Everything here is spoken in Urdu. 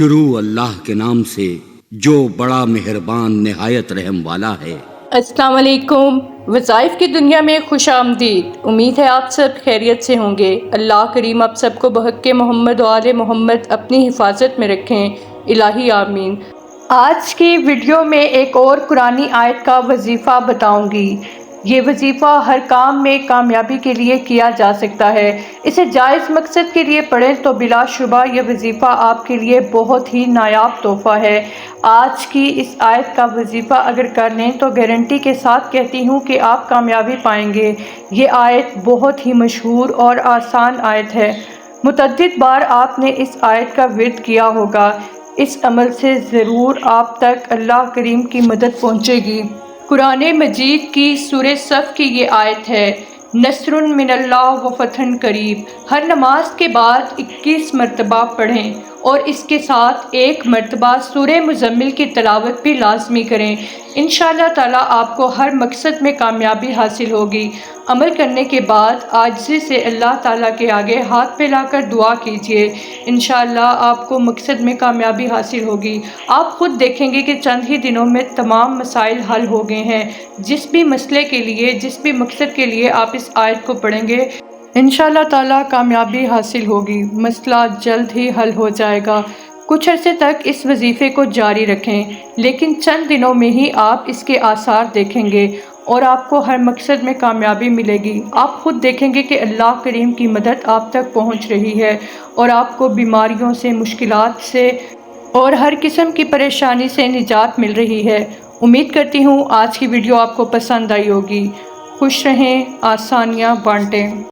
شروع اللہ کے نام سے جو بڑا مہربان نہایت رحم والا ہے۔ السلام علیکم۔ وظائف کی دنیا میں خوش آمدید۔ امید ہے آپ سب خیریت سے ہوں گے۔ اللہ کریم آپ سب کو بحق محمد و آل محمد اپنی حفاظت میں رکھیں، الہی آمین۔ آج کی ویڈیو میں ایک اور قرآنی آیت کا وظیفہ بتاؤں گی۔ یہ وظیفہ ہر کام میں کامیابی کے لیے کیا جا سکتا ہے۔ اسے جائز مقصد کے لیے پڑھیں تو بلا شبہ یہ وظیفہ آپ کے لیے بہت ہی نایاب تحفہ ہے۔ آج کی اس آیت کا وظیفہ اگر کر لیں تو گارنٹی کے ساتھ کہتی ہوں کہ آپ کامیابی پائیں گے۔ یہ آیت بہت ہی مشہور اور آسان آیت ہے۔ متعدد بار آپ نے اس آیت کا ورد کیا ہوگا۔ اس عمل سے ضرور آپ تک اللہ کریم کی مدد پہنچے گی۔ قرآن مجید کی سورہ صف کی یہ آیت ہے، نصر من اللہ و فتح قریب۔ ہر نماز کے بعد 21 مرتبہ پڑھیں اور اس کے ساتھ ایک مرتبہ سورہ مزمل کی تلاوت بھی لازمی کریں۔ انشاءاللہ تعالیٰ آپ کو ہر مقصد میں کامیابی حاصل ہوگی۔ عمل کرنے کے بعد عاجزی سے اللہ تعالیٰ کے آگے ہاتھ پھیلا کر دعا کیجیے، انشاءاللہ آپ کو مقصد میں کامیابی حاصل ہوگی۔ آپ خود دیکھیں گے کہ چند ہی دنوں میں تمام مسائل حل ہو گئے ہیں۔ جس بھی مسئلے کے لیے، جس بھی مقصد کے لیے آپ اس آیت کو پڑھیں گے، انشاءاللہ تعالیٰ کامیابی حاصل ہوگی، مسئلہ جلد ہی حل ہو جائے گا۔ کچھ عرصے تک اس وظیفے کو جاری رکھیں، لیکن چند دنوں میں ہی آپ اس کے آثار دیکھیں گے اور آپ کو ہر مقصد میں کامیابی ملے گی۔ آپ خود دیکھیں گے کہ اللہ کریم کی مدد آپ تک پہنچ رہی ہے اور آپ کو بیماریوں سے، مشکلات سے اور ہر قسم کی پریشانی سے نجات مل رہی ہے۔ امید کرتی ہوں آج کی ویڈیو آپ کو پسند آئی ہوگی۔ خوش رہیں، آسانیاں بانٹیں۔